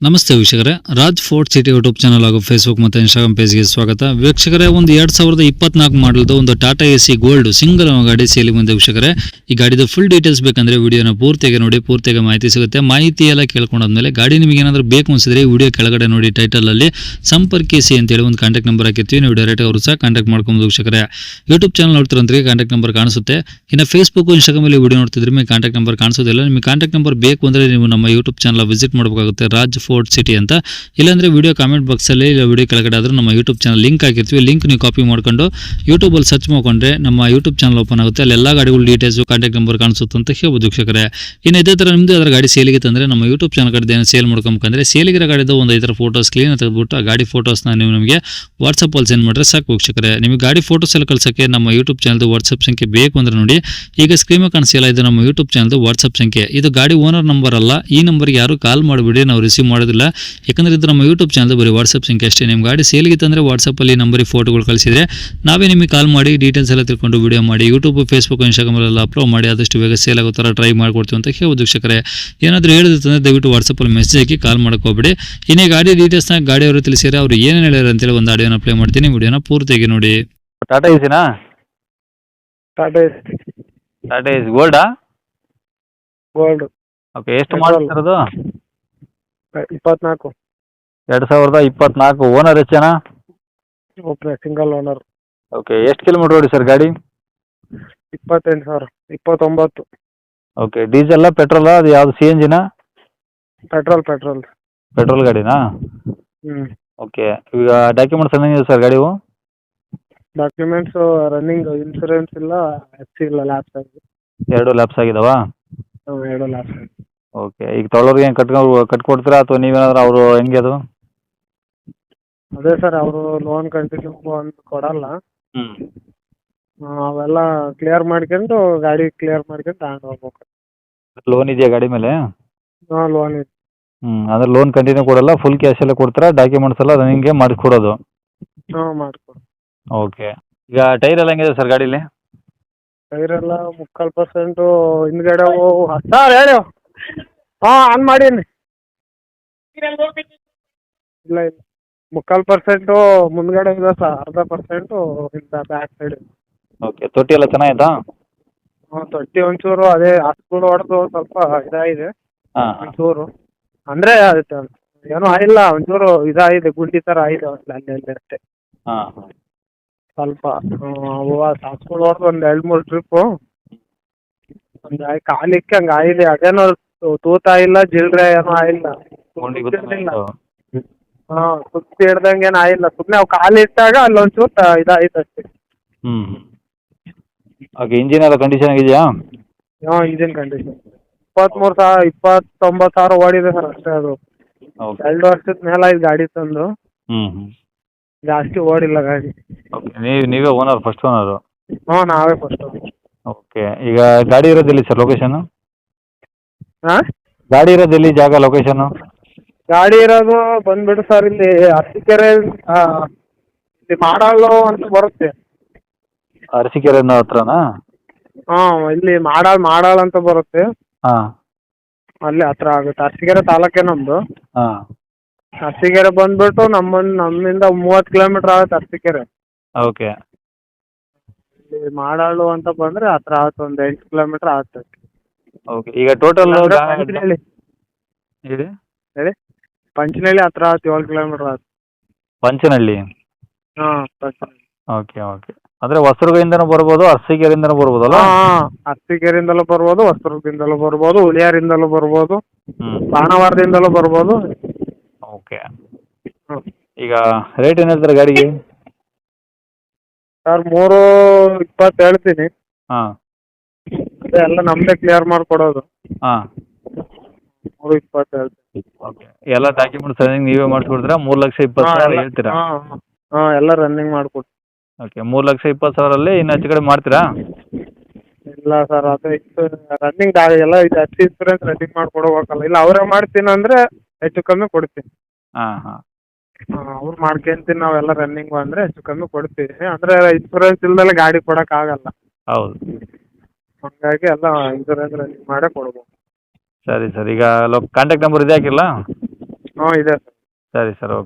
ನಮಸ್ತೆ ವೀಕ್ಷಕರೇ, Raj fort city YouTube channel ಹಾಗೂ ಫೇಸ್ಬುಕ್ ಮತ್ತು ಇನ್ಸ್ಟಾಗ್ರಾಮ್ ಪೇಜ್ಗೆ ಸ್ವಾಗತ. ವೀಕ್ಷಕರೇ, ಒಂದು 2024 ಮಾಡಲ್ದು ಒಂದು ಟಾಟಾ ಎಸಿ ಗೋಲ್ಡ್ ಸಿಂಗಲ್ ಗಾಡಿ ಸೇಲಿ ಬಂದ ವೀಕ್ಷಕರೇ. ಈ ಗಾಡಿದು ಫುಲ್ ಡೀಟೇಲ್ಸ್ ಬೇಕಂದ್ರೆ ವಿಡಿಯೋನ ಪೂರ್ತಿಯಾಗಿ ನೋಡಿ, ಪೂರ್ತಿಯಾಗಿ ಮಾಹಿತಿ ಸಿಗುತ್ತೆ. ಮಾಹಿತಿ ಎಲ್ಲ ಕೇಳ್ಕೊಂಡಾದ್ಮೇಲೆ ಗಾಡಿ ನಿಮಗೆ ಏನಾದರೂ ಬೇಕು ಅನ್ಸಿದ್ರೆ ವಿಡಿಯೋ ಕೆಳಗಡೆ ನೋಡಿ ಟೈಟಲ್ ಅಲ್ಲಿ ಸಂಪರ್ಕಿಸಿ ಅಂತೇಳಿ ಒಂದು ಕಾಂಟ್ಯಾಕ್ಟ್ ನಂಬರ್ ಹಾಕಿರ್ತೀವಿ. ನೀವು ಡೈರೆಕ್ಟ್ ಅವರು ಸಹ ಕಾಂಟ್ಯಾಕ್ಟ್ ಮಾಡ್ಕೊಬೋದು ವೀಕ್ಷಕರೇ. ಯೂಟ್ಯೂಬ್ ಚಾನಲ್ ನೋಡ್ತಿರೋಂದ್ರೆ ಕಾಂಟ್ಯಾಕ್ಟ್ ನಂಬರ್ ಕಾಣಿಸುತ್ತೆ. ಇನ್ನು ಫೇಸ್ಬುಕ್ ಇನ್ಸ್ಟಾಗ್ರಾಮ್ ಅಲ್ಲಿ ವಿಡಿಯೋ ನೋಡ್ತಿದ್ರೆ ನಿಮಗೆ ಕಾಂಟ್ಯಾಕ್ಟ್ ನಂಬರ್ ಕಾಣಿಸೋದಿಲ್ಲ. ನಿಮಗೆ ಕಾಂಟ್ಯಾಕ್ಟ್ ನಂಬರ್ ಬೇಕು ಅಂದ್ರೆ ನೀವು ನಮ್ಮ ಯೂಟ್ಯೂಬ್ ಚಾನಲ್ ವಿಸಿಟ್ ಮಾಡಬೇಕಾಗುತ್ತೆ, ರಾಜ್ ಫೋರ್ಟ್ ಸಿಟಿ ಅಂತ. ಇಲ್ಲಾಂದ್ರೆ ವಿಡಿಯೋ ಕಾಮೆಂಟ್ ಬಾಕ್ಸ್ ಅಲ್ಲಿ ಇಲ್ಲ ವಿಡಿಯೋ ಕೆಳಗಡೆ ಆದ್ರೂ ನಮ್ಮ ಯೂಟ್ಯೂಬ್ ಚಾನಲ್ ಲಿಂಕ್ ಹಾಕಿರ್ತೀವಿ. ಲಿಂಕ್ ನೀವು ಕಾಪಿ ಮಾಡ್ಕೊಂಡು ಯೂಟ್ಯೂಬ್ ಅಲ್ಲಿ ಸರ್ಚ್ ಮಾಡ್ಕೊಂಡ್ರೆ ನಮ್ಮ ಯೂಟ್ಯೂಬ್ ಚಾನಲ್ ಓಪನ್ ಆಗುತ್ತೆ. ಅಲ್ಲಿ ಎಲ್ಲಾ ಗಾಡಿಗಳ ಡೀಟೇಲ್ಸ್ ಕಾಂಟ್ಯಾಕ್ಟ್ ನಂಬರ್ ಕಾಣಿಸುತ್ತೆ ಅಂತ ಹೇಳ್ಬೋದು ವೀಕ್ಷಕರೇ. ಇನ್ನು ಇದೇ ತರ ನಿಮ್ದು ಅದರ ಗಾಡಿ ಸೇಲಿಗೆ ತಂದ್ರೆ ನಮ್ಮ ಯೂಟ್ಯೂಬ್ ಚಾನಲ್ ಕಡೆ ಸೇಲ್ ಮಾಡ್ಕೊಂಡ್ರೆ ಸೇಲಿಗಿರೋ ಗಾಡಿದು ಒಂದು 5 ಫೋಟೋಸ್ ಕ್ಲೀನ್ ತೆಗೆದುಬಿಟ್ಟು ಆ ಗಾಡಿ ಫೋಟೋಸ್ನ ನೀವು ನಮಗೆ ವಾಟ್ಸಪ್ ಅಲ್ಲಿ ಸೆಂಡ್ ಮಾಡಿದ್ರೆ ಸಾಕು ವೀಕ್ಷಕರೇ. ನಿಮಗೆ ಗಾಡಿ ಫೋಟೋಸ್ ಎಲ್ಲ ಕಳ್ಸಕ್ಕೆ ನಮ್ಮ ಯೂಟ್ಯೂಬ್ ಚಾನಲ್ದು ವಾಟ್ಸಪ್ ಸಂಖ್ಯೆ ಬೇಕು ಅಂದ್ರೆ ನೋಡಿ, ಈಗ ಸ್ಕ್ರೀನ್ ಕಾಣಿಸಿಲ್ಲ, ಇದು ನಮ್ಮ ಯೂಟ್ಯೂಬ್ ಚಾನಲ್ದು ವಾಟ್ಸಪ್ ಸಂಖ್ಯೆ. ಇದು ಗಾಡಿ ಓನರ್ ನಂಬರ್ ಅಲ್ಲ. ಈ ನಂಬರ್ಗೆ ಯಾರು ಕಾಲ್ ಮಾಡಿಬಿಡಿ, ನಾವು ರಿಸೀವ್ ಮಾಡೋದಿಲ್ಲ. ಯಾಕಂದ್ರೆ ಇದು ನಮ್ಮ ಯೂಟ್ಯೂಬ್ ಚಾನಲ್ ಬರೀ ವಾಟ್ಸಪ್ ಸಂಖ್ಯೆ ಅಷ್ಟೇ. ನಿಮ್ಮ ಗಾಡಿ ಸೇಲ್ಗೆ ತಂದರೆ ವಾಟ್ಸಪ್ಪಲ್ಲಿ ನಂಬರಿಗೆ ಫೋಟೋಗಳು ಕಳಿಸಿದ್ರೆ ನಾವೇ ನಿಮಗೆ ಕಾಲ್ ಮಾಡಿ ಡೀಟೇಲ್ಸ್ ಎಲ್ಲ ತಿಳ್ಕೊಂಡು ವಿಡಿಯೋ ಮಾಡಿ ಯೂಟ್ಯೂಬ್, ಫೇಸ್ಬುಕ್, ಇನ್ಸ್ಟಾಗ್ರಾಮಲ್ಲೆಲ್ಲ ಅಪ್ಲೋಡ್ ಮಾಡಿ ಆದಷ್ಟು ಬೇಗ ಸೇಲ್ ಆಗೋ ಥರ ಟ್ರೈ ಮಾಡ್ಕೊಡ್ತೀವಿ ಅಂತ ಹೇಳ್ಬೋದು ವೀಕ್ಷಕರೇ. ಏನಾದರೂ ಹೇಳಿದ್ರೆ ದಯವಿಟ್ಟು ವಾಟ್ಸಪ್ಪಲ್ಲಿ ಮೆಸೇಜ್ ಹಾಕಿ ಕಾಲ್ ಮಾಡ್ಕೋಬೇಡಿ. ಇನ್ನೇ ಗಾಡಿ ಡೀಟೇಲ್ಸ್ನ ಗಾಡಿಯವರು ತಿಳಿಸಿದ್ರೆ ಅವ್ರು ಏನೇನು ಹೇಳ್ಯಾರ ಅಂತೇಳಿ ಒಂದು ಆಡಿಯೋನ ಪ್ಲೇ ಮಾಡ್ತೀನಿ, ವಿಡಿಯೋನ ಪೂರ್ತಿಯಾಗಿ ನೋಡಿ. ಟಾಟಾ ಎಸಿನಾ? ಟಾಟಾ ಎಸಿ ಟಾಟಾ ಎಸಿ ಗೋಲ್ಡಾ? ಗೋಲ್ಡ್ ಓಕೆ, ಎಷ್ಟು ಮಾಡ್ತಿರೋದು? 24. 2024. ಓನರ್ ಎಷ್ಟು ಜನ? Okay, single owner. ಓಕೆ, ಎಷ್ಟು ಕಿಲೋಮೀಟರ್ ಓಡಿ ಸರ್ ಗಾಡಿ? 28,000. 29. ಓಕೆ, ಡೀಸೆಲ್ಲ ಪೆಟ್ರೋಲಾ? ಅದು ಯಾವುದು ಸಿ ಎನ್ ಜಿನಾ? ಪೆಟ್ರೋಲ್. ಪೆಟ್ರೋಲ್ ಗಾಡಿನಾ? ಓಕೆ, ಈಗ ಡಾಕ್ಯುಮೆಂಟ್ಸ್ ಏನಿದೆ ಸರ್ ಗಾಡಿವು? ಡಾಕ್ಯುಮೆಂಟ್ಸ್ ರನ್ನಿಂಗ್, ಇನ್ಸೂರೆನ್ಸ್ ಇಲ್ಲ, FC ಇಲ್ಲ, ಲ್ಯಾಪ್ಸ್ ಆಗಿದೆ. 2 ಲ್ಯಾಪ್ಸ್ ಆಗಿದಾವಾ? 2 ಲ್ಯಾಪ್ಸ್ ಆಗಿದೆ. ಓಕೆ, ಈಗ ತೊಗೊಳೋರಿಗೆ ಏನು ಕಟ್ಕೊಡ್ತೀರಾ ಅಥವಾ ನೀವೇನಾದ್ರೂ ಅವರು ಹೆಂಗೆ ಅದು? ಅದೇ ಸರ್, ಅವರು ಲೋನ್ ಕಂಟಿನ್ಯೂ ಅಂತ ಕೊಡಲ್ಲ. ಅವೆಲ್ಲ ಕ್ಲಿಯರ್ ಮಾಡ್ಕೊಂಡು ಗಾಡಿ ಕ್ಲಿಯರ್ ಮಾಡ್ಕೊಂಡು ತಗೊಂಡು ಹೋಗ್ಬೇಕು. ಲೋನ್ ಇದೆಯಾ ಗಾಡಿ ಮೇಲೆ? ಲೋನ್ ಇದೆ. ಅಂದ್ರೆ ಲೋನ್ ಕಂಟಿನ್ಯೂ ಕೊಡಲ್ಲ, ಫುಲ್ ಕ್ಯಾಶ್ ಎಲ್ಲ ಕೊಡ್ತೀರಾ? ಡಾಕ್ಯುಮೆಂಟ್ಸ್ ಎಲ್ಲ ರನ್ನಿಂಗ್ಗೆ ಮಾಡಿಸ್ಕೊಡೋದು? ಮಾಡ್ಕೊಡು. ಓಕೆ, ಈಗ ಟೈರ್ ಎಲ್ಲ ಹೆಂಗಿದೆ ಸರ್ ಗಾಡೀಲಿ? ಟೈರೆಲ್ಲ 3/4% ಹಿಂದ್ಗಡೆ ಸರ್ ಹೇಳು. ಆನ್ ಮಾಡೀನಿ. ಇಲ್ಲ 3/4% ಮುಂದ್ಗಡೆ ಇದೆ ಸರ್, 1/2% ಇಂದ ಬ್ಯಾಕ್ ಸೈಡ್. ಓಕೆ, ತೊಟ್ಟಿ ಎಲ್ಲ ಚೆನ್ನಾಗಿತ್ತಾ? ತೊಟ್ಟಿ ಒಂಚೂರು ಅದೇ ಹಸ್ಗಳು ಹೊಡೆದು ಸ್ವಲ್ಪ ಇದಾಗಿದೆ. ಹಾಂ. ಒಂಚೂರು ಅಂದರೆ ಏನೂ ಆಗಿಲ್ಲ, ಒಂಚೂರು ಇದಾಗಿದೆ, ಗುಂಡಿ ಥರ ಆಗಿದೆ ಅಲ್ಲಿ ಅಷ್ಟೇ. ಹಾಂ. ಸ್ವಲ್ಪ ಅವು ಹಸ್ಗಳು ಹೊಡೆದು ಒಂದು 2-3 ಟ್ರಿಪ್ಪು ಹಂಗಾಗಿ ಕಾಲಿಕ್ಕೆ ಹಂಗೆ ಆಗಿದೆ. ಅದೇನೋ ತೂತ ಇಲ್ಲ, ಜಿಲ್ರೆ ಏನೋ ಆಗಿಲ್ಲ. ಸುತ್ತಿ ಹಿಡ್ದಂಗೆ ಏನು ಆಗಿಲ್ಲ, ಸುಮ್ಮನೆ ಅವು ಕಾಲಿಟ್ಟಾಗ ಅಲ್ಲೊಂಚೂರು ಇದಾಯ್ತು ಅಷ್ಟೇ. ಓಕೆ, ಇಂಜಿನ್ ಎಲ್ಲ ಕಂಡೀಷನ್ ಆಗಿದೆಯಾ? ಇಂಜಿನ್ ಕಂಡೀಷನ್ 29,000 ಓಡಿದೆ ಸರ್ ಅಷ್ಟೇ. ಅದು 2 ವರ್ಷದ ಮೇಲೆ ಇದು ಗಾಡಿ ತಂದು. ಜಾಸ್ತಿ ಓಡಿಲ್ಲ ಗಾಡಿ. ಓಕೆ, ನೀವೇ ಓನರ್, ಫಸ್ಟ್ ಓನರು? ನಾವೇ ಫಸ್ಟ್. ಓಕೆ, ಈಗ ಗಾಡಿ ಇರೋದಿಲ್ಲ ಸರ್ ಲೊಕೇಶನ್? ಹಾಂ, ಗಾಡಿ ಇರೋದಿಲ್ಲ ಜಾಗ, ಲೊಕೇಶನ್ನು? ಗಾಡಿ ಇರೋದು ಬಂದ್ಬಿಟ್ಟು ಸರ್ ಇಲ್ಲಿ ಅರಸೀಕೆರೆ, ಇಲ್ಲಿ ಮಾಡಾಳು ಅಂತ ಬರುತ್ತೆ. ಅರಸೀಕೆರೆ ಹತ್ರನಾ? ಇಲ್ಲಿ ಮಾಡಾಳ್ ಅಂತ ಬರುತ್ತೆ. ಹಾಂ, ಅಲ್ಲಿ ಹತ್ರ ಆಗುತ್ತೆ. ಅರಸೀಕೆರೆ ತಾಲೂಕೆ ನಮ್ಮದು. ಹಾಂ. ಅರಸೀಕೆರೆ ಬಂದ್ಬಿಟ್ಟು ನಮ್ಮಿಂದ 30 ಕಿಲೋಮೀಟ್ರ್ ಆಗುತ್ತೆ ಅರಸೀಕೆರೆ. ಓಕೆ. ಇಲ್ಲಿ ಮಾಡಾಳು ಅಂತ ಬಂದರೆ ಹತ್ರ ಆಗುತ್ತೆ, ಒಂದು 8 ಕಿಲೋಮೀಟ್ರ್ ಆಗುತ್ತೆ. ಓಕೆ, ಈಗ ಟೋಟಲ್ ಪಂಚನಹಳ್ಳಿ ಹೇಳಿ, ಪಂಚನಹಳ್ಳಿ ಹತ್ರ ಆಗುತ್ತೆ, 7 ಕಿಲೋಮೀಟ್ರ್ ಆಗುತ್ತೆ. ಪಂಚನಹಳ್ಳಿ? ಪಂಚನಹಳ್ಳಿ. ಓಕೆ. ಅಂದರೆ ಹೊಸದುರ್ಗದಿಂದನೂ ಬರ್ಬೋದು, ಅರಸೀಕೆರೆಯಿಂದನೂ ಬರ್ಬೋದಲ್ಲ? ಅರಸೀಕೆರೆಯಿಂದಲೂ ಬರ್ಬೋದು, ಹೊಸದುರ್ಗದಿಂದಲೂ ಬರ್ಬೋದು, ಹುಳಿಯಾರಿಂದಲೂ ಬರ್ಬೋದು, ಬಾಣವಾರದಿಂದಲೂ ಬರ್ಬೋದು. ಓಕೆ. ಈಗ ರೇಟ್ ಏನು ಹೇಳ್ತಾರೆ ಗಾಡಿಗೆ? ಸರ್ 3:20 ಹೇಳ್ತೀನಿ. ಹಾಂ. ಅದೇ ಎಲ್ಲ ನಮ್ಮದೇ ಕ್ಲಿಯರ್ ಮಾಡಿಕೊಡೋದು. ಹಾಂ. 3:20 ಹೇಳ್ತೀನಿ. ಓಕೆ, ಎಲ್ಲ ಡಾಕ್ಯುಮೆಂಟ್ಸ್ ರನ್ನಿಂಗ್ ನೀವೇ ಮಾಡಿಸ್ಕೊಡ್ತೀರಾ? 3,20,000 ಹೇಳ್ತೀರಾ? ಎಲ್ಲ ರನ್ನಿಂಗ್ ಮಾಡಿಕೊಡ್ತೀನಿ. ಓಕೆ, 3,20,000 ಇನ್ನು ಹೆಚ್ಚು ಕಡಿಮೆ ಮಾಡ್ತೀರಾ? ಇಲ್ಲ ಸರ್, ಅದು ರನ್ನಿಂಗ್ ಎಲ್ಲ ಇದು ಹೆಚ್ಚು ಇನ್ಸೂರೆನ್ಸ್ ರನ್ನಿಂಗ್ ಮಾಡಿಕೊಡ್ಬೇಕಲ್ಲ. ಇಲ್ಲ ಅವರೇ ಮಾಡ್ತೀನಿ ಅಂದರೆ ಹೆಚ್ಚು ಕಮ್ಮಿ ಕೊಡ್ತೀನಿ. ಹಾಂ. ಅವ್ರು ಮಾಡ್ಕೊಂತೀನಿ, ನಾವೆಲ್ಲ ರನ್ನಿಂಗ್ ಅಂದರೆ ಹೆಚ್ಚು ಕಮ್ಮಿ ಕೊಡ್ತೀವಿ. ಅಂದರೆ ಇನ್ಸೂರೆನ್ಸ್ ಇಲ್ದಲೆ ಗಾಡಿ ಕೊಡೋಕ್ಕಾಗಲ್ಲ. ಹೌದು. ಹಾಗಾಗಿ ಎಲ್ಲ ಇನ್ಸೂರೆನ್ಸ್ ರನ್ನಿಂಗ್ ಮಾಡೇ ಕೊಡ್ಬೇಕು. ಸರಿ ಸರ್, ಈಗ ಕಾಂಟ್ಯಾಕ್ಟ್ ನಂಬರ್ ಇದೆ ಹಾಕಿರಲಾ? ಹ್ಞೂ ಇದೆ ಸರಿ ಸರ್ ಓಕೆ